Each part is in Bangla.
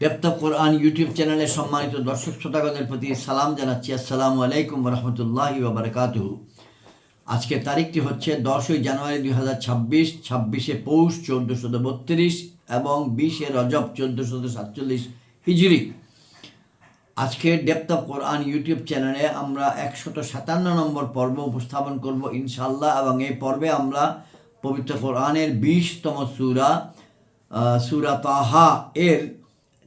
ডেপথ অফ কোরআন ইউটিউব চ্যানেলের সম্মানিত দর্শক শ্রোতাগণের প্রতি সালাম জানাচ্ছি। আসসালামু আলাইকুম রহমতুল্লাহি ওয়া বারাকাতুহু। আজকের তারিখটি হচ্ছে 10ই জানুয়ারি 2026, 26শে পৌষ 1432 এবং 20শে রজব 1447 হিজরি। আজকে ডেপথ অফ কোরআন ইউটিউব চ্যানেলে আমরা 157 নম্বর পর্ব উপস্থাপন করব ইনশাআল্লাহ, এবং এই পর্বে আমরা পবিত্র কোরআনের 20তম সূরা তাহা এর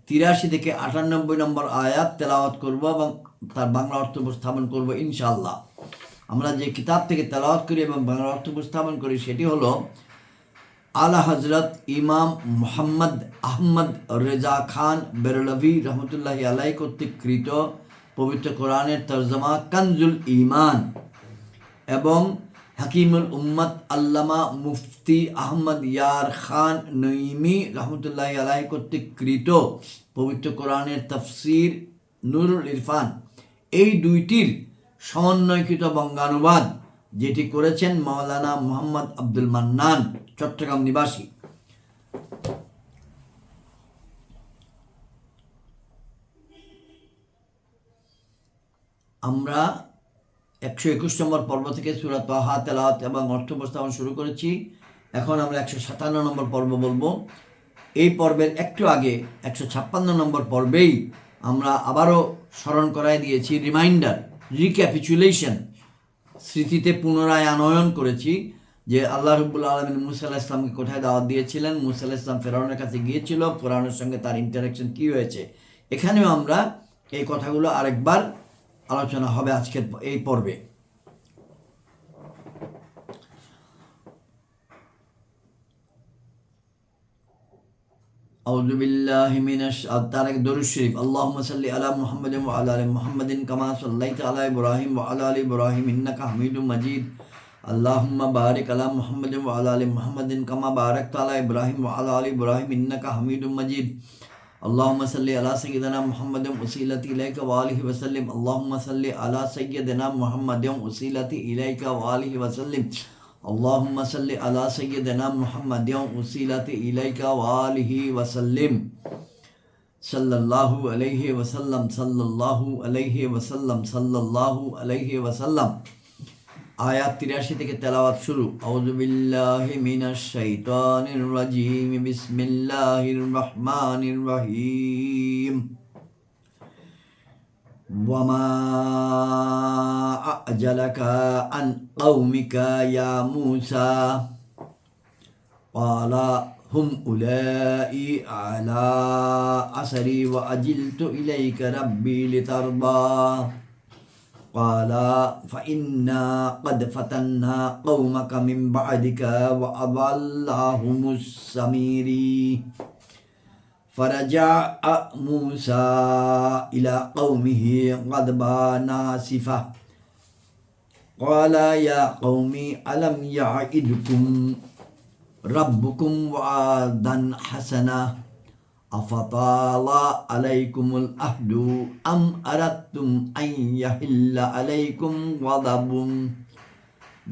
83 থেকে 98 নম্বর আয়াত তেলাওয়াত করব এবং তার বাংলা অর্থ উপস্থাপন করব ইনশাআল্লাহ। আমরা যে কিতাব থেকে তেলাওয়াত করি এবং বাংলা অর্থ উপস্থাপন করি সেটি হলো আলা হজরত ইমাম মোহাম্মদ আহমদ রেজা খান বেরলভি রহমতুল্লাহি আলাই কর্তৃক কৃত পবিত্র কোরআনের তর্জমা কানজুল ঈমান এবং হাকিমুল উম্মত আল্লামা মুফতি আহমদ ইয়ার খান নঈমি রহমতুল্লাহি আলাইহি কর্তৃক কৃত পবিত্র কোরআনের তাফসির নুরুল ইরফান, এই দুইটির সমন্বয়কৃত বঙ্গানুবাদ যেটি করেছেন মাওলানা মোহাম্মদ আব্দুল মান্নান, চট্টগ্রাম নিবাসী। আমরা 121 নম্বর পর্ব থেকে সূরা তাহা তেলাওয়াত এবং অর্থ উপস্থাপন শুরু করেছি। এখন আমরা 157 নম্বর পর্ব বলবো। এই পর্বের একটু আগে 156 নম্বর পর্বেই আমরা আবারও স্মরণ করাই দিয়েছি, রিমাইন্ডার, রিক্যাপিচুলেশন, স্মৃতিতে পুনরায় আনয়ন করেছি যে আল্লাহ রাব্বুল আলামিন মুসা আলাইহিস সালামকে কোথায় দাওয়াত দিয়েছিলেন, মুসা আলাইহিস সালাম ফেরাউনের কাছে গিয়েছিল, ফেরাউনের সঙ্গে তার ইন্টারাকশন কী হয়েছে। এখানেও আমরা এই কথাগুলো আরেকবার আলোচনা হবে আজকের এই পর্বে। আউযু বিল্লাহি মিনাশ শাইতানির দরুদ শরীফ। আল্লাহুম্মা সাল্লি আলা মুহাম্মাদিন ওয়া আলা আলি মুহাম্মাদিন কামা সাল্লাইতা আলা ইব্রাহিম ওয়া আলা আলি ইব্রাহিম ইন্নাকা হামিদুম মাজিদ। আল্লাহুম্মা বারিক আলা মুহাম্মাদিন ওয়া আলা আলি মুহাম্মাদিন কামা বারাকতা আলা ইব্রাহিম ওয়া আলা আলি ইব্রাহিম ইন্নাকা হামিদুম মাজিদ। اللهم صل على سيدنا محمد وسيلتي إليك وآله وسلم. اللهم صل على سيدنا محمد وسيلتي إليك وآله وسلم. اللهم صل على سيدنا محمد وسيلتي إليك وآله وسلم. صلى الله عليه وسلم صلى الله عليه وسلم صلى الله عليه وسلم. আয়াত 83 থেকে তেলাওয়াত শুরু। আউযু বিল্লাহি মিনাশ শাইতানির রাজীম। বিসমিল্লাহির রহমানির রহিম। ওয়া মা আ'জালাকা আন কওমিকা ইয়া মূসা ক্বালা হুম উলাই আলা আসরি ওয়া আজিলতু ইলাইকা রাব্বি লিতারদা قال فإنا قد فتنا قومك من بعدك وأضلهم السميري. فرجع موسى إلى قومه غضبان آسفا قال يا قوم ألم يعدكم ربكم وعدا حسنا أفطال عليكم العهد أم أردتم أن يحل عليكم غضب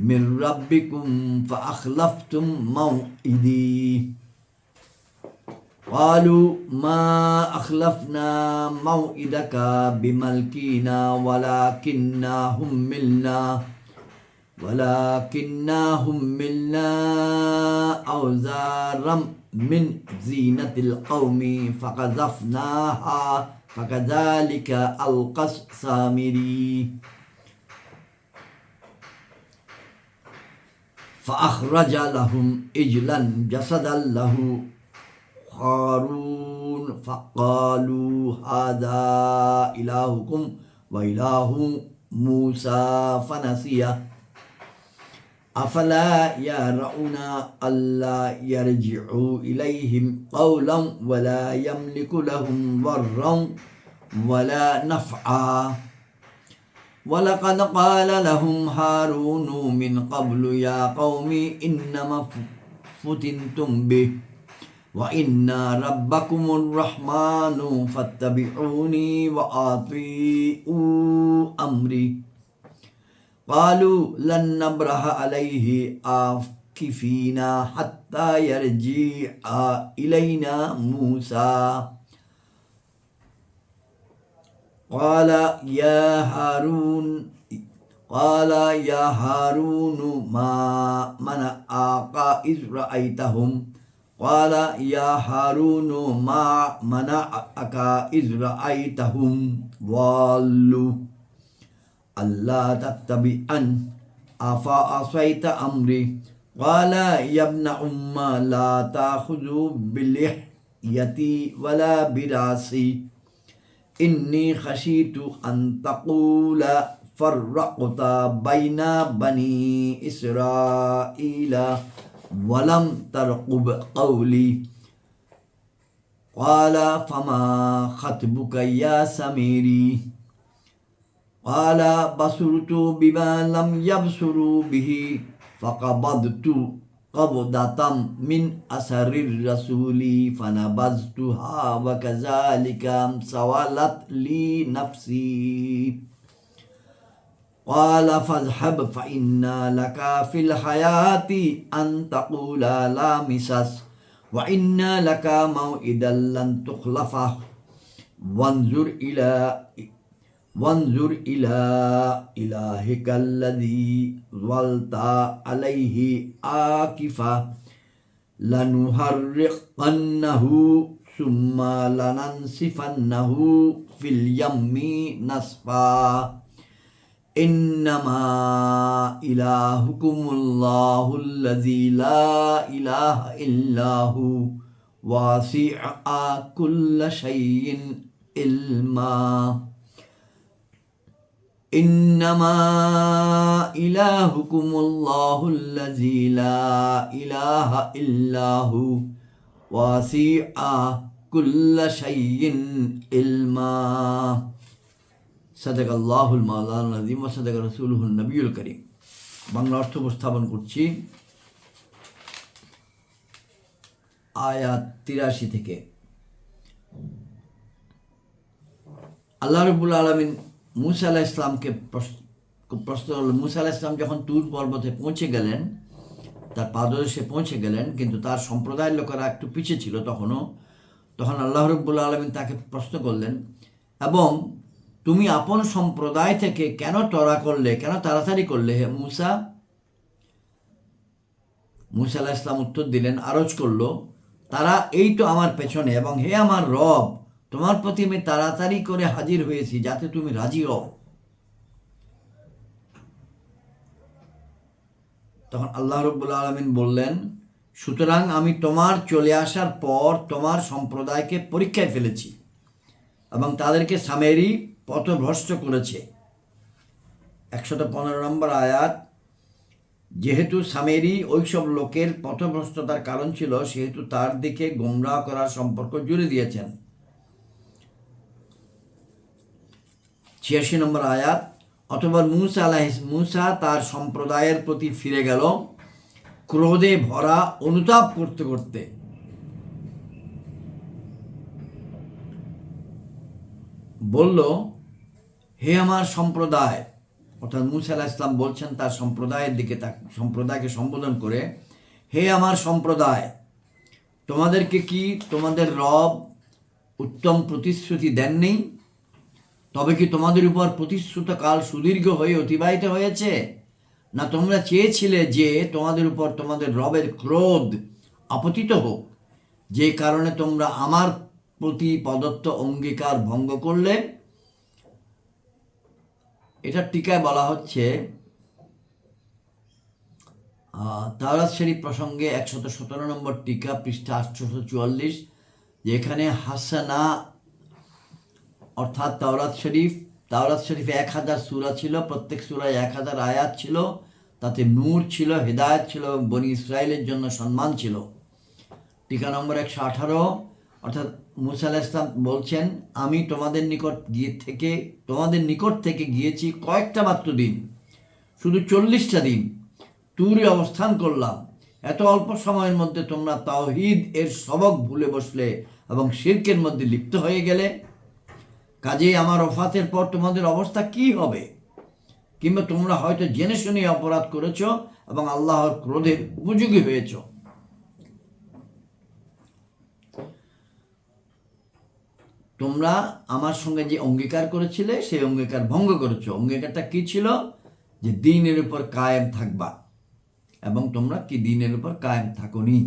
من ربكم فأخلفتم موعدي. قالوا ما أخلفنا موعدك بملكنا ولكننا حملنا أوزارا من زينة القوم فقذفناها فكذلك ألقى السامري. فأخرج لهم عجلا جسدا له خوار فقالوا هذا إلهكم وإله موسى فنسيه أفلا يرون ألا يرجعوا إليهم قولا ولا يملك لهم ضرا ولا نفعا. ولقد قال لهم هارون من قبل يا قوم إنما فتنتم به وإن ربكم الرحمن فاتبعوني وأطيعوا أمري. قالوا لن نبرح عليه عاكفين حتى يرجع إلينا موسى قال يا هارون قال يا هارون ما منعك إذ رأيتهم قال يا هارون ما منعك إذ رأيتهم ضالوا ألا تتبعن أفعصيت أمري قال يا ابن أم لا تأخذوا بلحيتي ولا برأسي إني خشيت أن تقول فرقت بين بني إسرائيل ولم ترقب قولي قال فما خطبك يا سميري قال بصرت بما لم يبصروا به فقبضت قبضة من أثر الرسول فنبذتها وكذلك سولت لي نفسي قال فاذهب فإن لك في الحياة أن تقول لا مساس وإن لك موعدا لن تخلفه وانظر إلى إلهك الذي ظلت عليه عاكفا لنحرقنه ثم لننسفنه في اليم نسفا إنما إلهكم الله الذي لا إله إلا هو واسع كل شيء علما إنما إلهكم الله الذي لا إله إلا هو واسع كل شيء علما صدق الله المولانا العظيم وصدق رسوله النبي الكريم বাংলা অর্থ উপস্থাপন করছি আয়াত 83 থেকে। আল্লাহ রাব্বুল আলামিন মুসা আলাইহিস সালামকে প্রশ্ন করলেন। মুসা আলাইহিস সালাম যখন তুর পর্বতে পৌঁছে গেলেন, তার পাদদেশে পৌঁছে গেলেন, কিন্তু তার সম্প্রদায়ের লোকেরা একটু পিছিয়ে ছিল তখন আল্লাহ রাব্বুল আলামিন তাকে প্রশ্ন করলেন, এবং তুমি আপন সম্প্রদায় থেকে কেন তাড়াতাড়ি করলে হে মুসা? মুসা আলাইহিস সালাম উত্তর দিলেন, আরজ করল, তারা এই তো আমার পেছনে, এবং হে আমার রব, তোমার প্রতি আমি তাড়াতাড়ি করে হাজির হয়েছি যাতে তুমি রাজি হও। তখন আল্লাহ রাব্বুল আলামিন বললেন, সুতরাং আমি তোমার চলে আসার পর তোমার সম্প্রদায়কে পরীক্ষায় ফেলেছি এবং তাদেরকে সামেরি পথভ্রষ্ট করেছে। 115 নম্বর আয়াত। যেহেতু সামেরি ওইসব লোকের পথভ্রষ্টতার কারণ ছিল, সেহেতু তার দিকে গোমরাহ করার সম্পর্ক জুড়ে দিয়েছেন। 86 নম্বর আয়াত। অতঃপর মুসা তার সম্প্রদায়ের প্রতি ফিরে গেল, ক্রোধে ভরা অনুতাপ করতে করতে। বলল, হে আমার সম্প্রদায়, অর্থাৎ মুসা আলাইহিস সালাম বলছেন তার সম্প্রদায়কে সম্বোধন করে, হে আমার সম্প্রদায়, তোমাদেরকে কি তোমাদের রব উত্তম প্রতিশ্রুতি দেননি? তবে কি তোমাদের উপর প্রতিশ্রুত কাল সুদীর্ঘ হয়ে অতিবাহিত হয়েছে? না তোমরা চেয়েছিলে যে তোমাদের উপর তোমাদের রবের ক্রোধ আপতিত হোক, যে কারণে তোমরা আমার প্রতি প্রদত্ত অঙ্গীকার ভঙ্গ করলে? এটা টিকায় বলা হচ্ছে, তাওরাত শরীফ প্রসঙ্গে 117 নম্বর টিকা, পৃষ্ঠা 844, যেখানে হাসানা অর্থাৎ তাওরাত শরীফে 1000 সূরা ছিল, প্রত্যেক সূরায় 1000 আয়াত ছিল, তাতে নূর ছিল, হেদায়েত ছিল এবং বনি ইসরায়েলের জন্য সম্মান ছিল। টিকা নম্বর 118, অর্থাৎ মুসা আলাইহিস সালাম বলছেন, আমি তোমাদের নিকট থেকে গিয়েছি কয়েকটা মাত্র দিন, শুধু 40টা দিন তুরে অবস্থান করলাম। এত অল্প সময়ের মধ্যে তোমরা তাওহীদ এর সবক ভুলে বসলে এবং শিরকের মধ্যে লিপ্ত হয়ে গেলে। কাজেই আমার ওফাতের পর তোমাদের অবস্থা কি হবে? কিংবা তোমরা হয়তো জেনে শুনে অপরাধ করেছ এবং আল্লাহর ক্রোধের উপযোগী হয়েছ। তোমরা আমার সঙ্গে যে অঙ্গীকার করেছিলে সেই অঙ্গীকার ভঙ্গ করেছো। অঙ্গীকারটা কি ছিল? যে দ্বীনের উপর কায়েম থাকবা, এবং তোমরা কি দ্বীনের উপর কায়েম থাকোনি।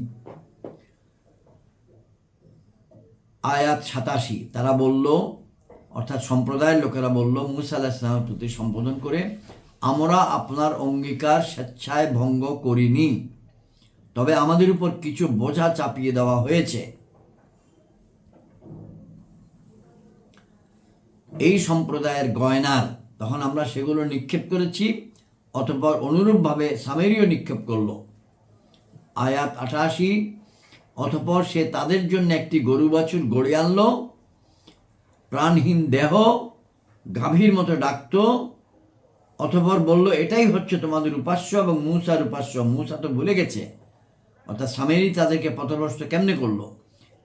আয়াত 87, তারা বলল, অর্থাৎ সম্প্রদায়ের লোকেরা বলল মুসা আলাইহিস সালামের প্রতি সম্বোধন করে, আমরা আপনার অঙ্গীকার স্বেচ্ছায় ভঙ্গ করিনি, তবে আমাদের উপর কিছু বোঝা চাপিয়ে দেওয়া হয়েছে। এই সম্প্রদায়ের গয়নার তখন আমরা সেগুলো নিক্ষেপ করেছি, অতঃপর অনুরূপভাবে সামেরীয় নিক্ষেপ করল। আয়াত 88, অতঃপর সে তাদের জন্য একটি গরু বাছুর গড়ে আনলো, প্রাণহীন দেহ, গাভীর মতো ডাকত, অতঃপর বলল এটাই হচ্ছে তোমাদের উপাস্য এবং মূসার উপাস্য। মূসা তো ভুলে গেছে, অর্থাৎ সামেরী তাদেরকে পথভ্রষ্ট কেমনে করলো।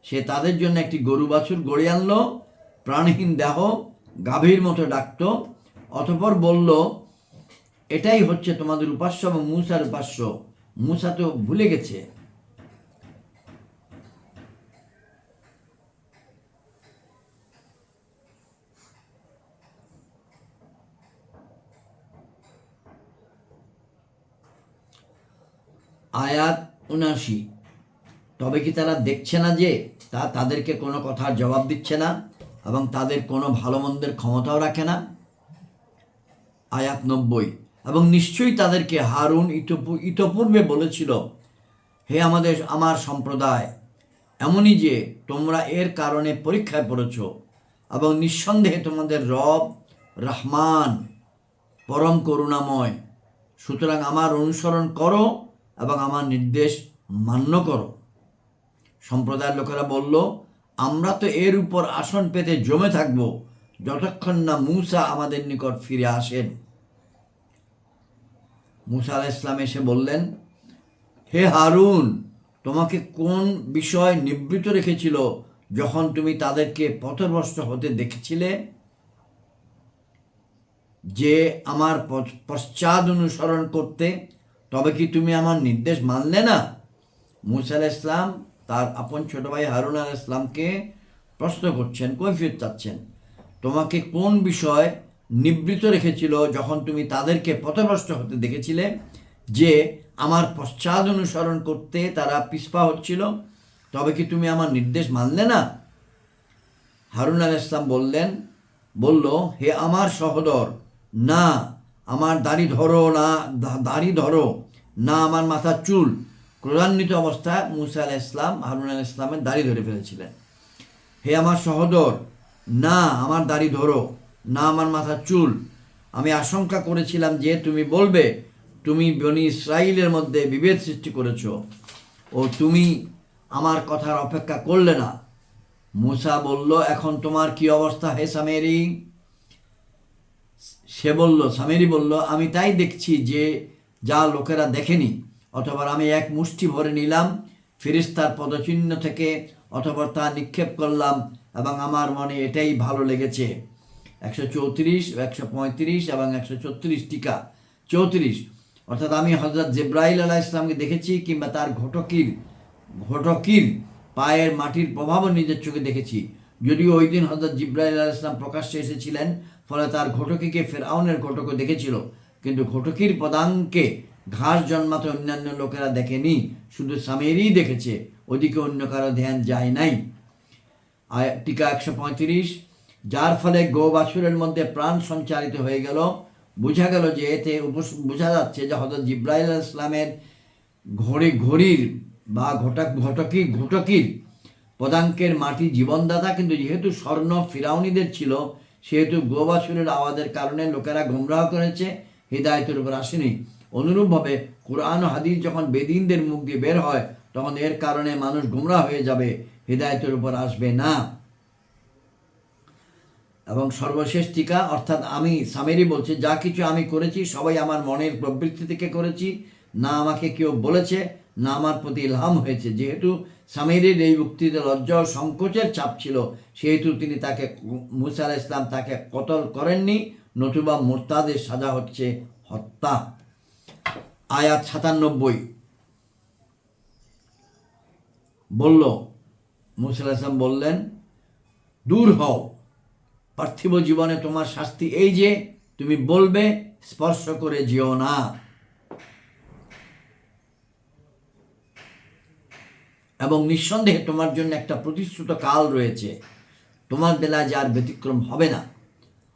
সে তাদের জন্য একটি গরু বাছুর গড়ে আনলো, প্রাণহীন দেহ, গাভীর মতো ডাকত, অতঃপর বলল এটাই হচ্ছে তোমাদের উপাস্য এবং মূসার উপাস্য। মূসা তো ভুলে গেছে। আয়াত 79, তবে কি তারা দেখছে না যে তাদেরকে কোনো কথার জবাব দিচ্ছে না এবং তাদের কোনো ভালো মন্দের ক্ষমতাও রাখে না। আয়াত 90, এবং নিশ্চয়ই তাদেরকে হারুন ইতপূর্বে বলেছিল, হে আমার সম্প্রদায়, এমনই যে তোমরা এর কারণে পরীক্ষায় পড়েছ, এবং নিঃসন্দেহে তোমাদের রব রহমান, পরম করুণাময়, সুতরাং আমার অনুসরণ করো এবং আমার নির্দেশ মান্য করো। সম্প্রদায়ের লোকেরা বলল, আমরা তো এর উপর আসন পেতে জমে থাকব যতক্ষণ না মূসা আমাদের নিকট ফিরে আসেন। মূসা আলাইহিস সালাম এসে বললেন, হে হারুন, তোমাকে কোন বিষয় নিবৃত রেখেছিল যখন তুমি তাদেরকে পথভ্রষ্ট হতে দেখেছিলে? যে আমার পশ্চাৎ অনুসরণ করতে, তবে কি তুমি আমার নির্দেশ মানলে না? মূসা আলাইহিস সালাম তার আপন ছোট ভাই হারুন আলাইহিস সালামকে প্রশ্ন করছেন, কৈফিয়ত চাচ্ছেন। তোমাকে কোন বিষয় নিবৃত রেখেছিল যখন তুমি তাদেরকে পথভ্রষ্ট হতে দেখেছিলে, যে আমার পশ্চাৎ অনুসরণ করতে তারা পিছপা হচ্ছিল, তবে কি তুমি আমার নির্দেশ মানলে না? হারুন আলাইহিস সালাম বলল, হে আমার সহোদর, না আমার দাড়ি ধরো না আমার মাথার চুল। ক্রোধান্বিত অবস্থায় মূসা আলাইহিস সালাম হারুন আলাইহিস সালামের দাড়ি ধরে ফেলেছিলেন। হে আমার সহোদর, না আমার দাড়ি ধরো না আমার মাথার চুল। আমি আশঙ্কা করেছিলাম যে তুমি বলবে তুমি বনি ইসরাইলের মধ্যে বিভেদ সৃষ্টি করেছ ও তুমি আমার কথার অপেক্ষা করলে না। মূসা বলল, এখন তোমার কি অবস্থা হে সামেরী? সামেরী বলল, আমি তাই দেখছি যে যা লোকেরা দেখেনি। অতঃপর আমি এক মুষ্টি ভরে নিলাম ফেরেশতার পদচিহ্ন থেকে, অতঃপর তা নিক্ষেপ করলাম এবং আমার মনে এটাই ভালো লেগেছে। 134, 135 এবং 134 টিকা 34, অর্থাৎ আমি হযরত জিবরাইল আলাইহিস সালামকে দেখেছি, কিংবা তার ঘটকির পায়ের মাটির প্রভাবও নিজের চোখে দেখেছি। যদিও ওই দিন হযরত জিবরাইল আলাইহিস সালাম প্রকাশ্যে এসেছিলেন, ফলে তার ঘটকিকে ফেরাউনের ঘটকও দেখেছিল, কিন্তু ঘটকির পদাঙ্কে ঘাস জন্মাতে অন্যান্য লোকেরা দেখেনি, শুধু সামেরই দেখেছে, ওদিকে অন্য কারো ধ্যান যায় নাই। টিকা 135, যার ফলে গো বাছুরের মধ্যে প্রাণ সঞ্চারিত হয়ে গেল। বোঝা গেল যে এতে বোঝা যাচ্ছে যে হযরত জিবরাইল আলাইহিস সালামের ঘড়ির বা ঘটকির পদাঙ্কের মাটি জীবনদাতা, কিন্তু যেহেতু স্বর্ণ ফিরাউনিদের ছিল, সেহেতু গো বাছুরের আওয়াজের কারণে লোকেরা গোমরাহ করেছে, হিদায়াতের উপর আসেনি। অনুরূপভাবে কুরআন ও হাদিস যখন বেদিনদের মুখ দিয়ে বের হয়, তখন এর কারণে মানুষ গোমরাহ হয়ে যাবে, হিদায়াতের উপর আসবে না। এবং সর্বশেষ টিকা, অর্থাৎ আমি সামেরী বলছি, যা কিছু আমি করেছি সবাই আমার মনের প্রবৃত্তি থেকে করেছি, না আমাকে কেউ বলেছে না আমার প্রতি ইলহাম হয়েছে। যেহেতু সামেরীর এই উক্তিতে লজ্জা ও সংকোচের চাপ ছিল, সেহেতু মূসা আলাইহিস সালাম তাকে কতল করেননি, নতুবা মুরতাদের সাজা হচ্ছে হত্যা। আয়াত 97 মূসা আলাইহিস সালাম বললেন, দূর হও। পার্থিব জীবনে তোমার শাস্তি এই যে তুমি বলবে স্পর্শ করে যেও না। এবং নিঃসন্দেহে তোমার জন্য একটা প্রতিশ্রুত কাল রয়েছে, তোমার বেলায় যার ব্যতিক্রম হবে না।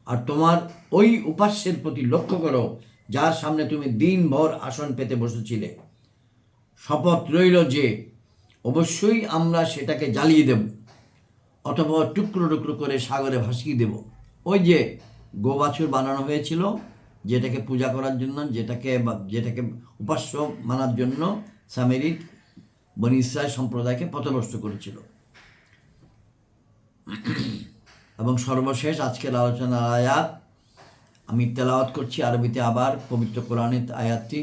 আর তোমার ওই উপাস্যের প্রতি লক্ষ্য করো যার সামনে তুমি দিনভর আসন পেতে বসেছিলে। শপথ রইল যে অবশ্যই আমরা সেটাকে জ্বালিয়ে দেব, অথবা টুকরো টুকরো করে সাগরে ভাসিয়ে দেব। ওই যে গোবাছুর বানানো হয়েছিল, যেটাকে পূজা করার জন্য, যেটাকে উপাস্য মানার জন্য সামেরিক বনি ইসরাইল সম্প্রদায়কে পথভ্রষ্ট করেছিল। এবং সর্বশেষ আজকের আলোচনার আয়াত আমি তেলাওয়াত করছি আরবিতে, আবার পবিত্র কোরআনের আয়াতটি।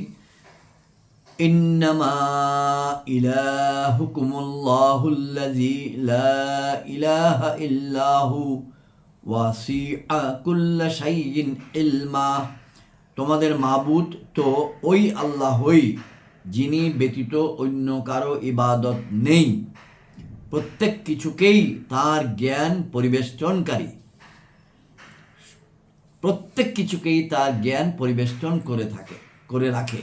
ইন্নামা ইলাহুকুমুল্লাহুল্লাযী লা ইলাহা ইল্লাহু ওয়াসিআ কুল্লা শাইইন ইলমা। তোমাদের মাবুদ তো ওই আল্লাহই, যিনি ব্যতীত অন্য কারো ইবাদত নেই, প্রত্যেক কিছুকেই তার জ্ঞান পরিবেষ্টনকারী, প্রত্যেক কিছুকেই তার জ্ঞান পরিবেষ্টন করে রাখে।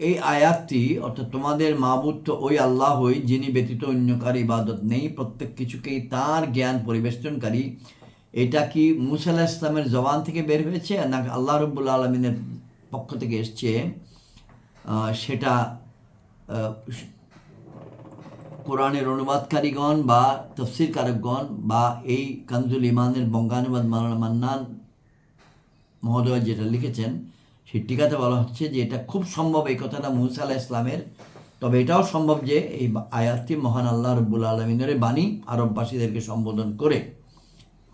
এই আয়াতটি অর্থাৎ তোমাদের মাবুদ তো ওই আল্লাহই, যিনি ব্যতীত অন্য কারো ইবাদত নেই, প্রত্যেক কিছুকেই তার জ্ঞান পরিবেষ্টনকারী, এটা কি মুসা আলাইহিস সালামের জবান থেকে বের হয়েছে না আল্লাহ রাব্বুল আলামিনের পক্ষ থেকে এসছে? সেটা কোরআনের অনুবাদকারীগণ বা তফসিরকারকগণ বা এই কানজুল ইমানের বঙ্গানুবাদ মাওলানা মান্নান মহোদয় যেটা লিখেছেন সেই টিকাতে বলা হচ্ছে যে এটা খুব সম্ভব এই কথাটা মুসা আলাইহিস সালামের। তবে এটাও সম্ভব যে এই আয়াতটি মহান আল্লাহ রাব্বুল আলামিনের বাণী আরববাসীদেরকে সম্বোধন করে।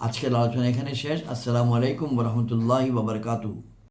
আজকের আলোচনা এখানে শেষ। আসসালামু আলাইকুম ওয়া রাহমাতুল্লাহি ওয়া বারাকাতুহু।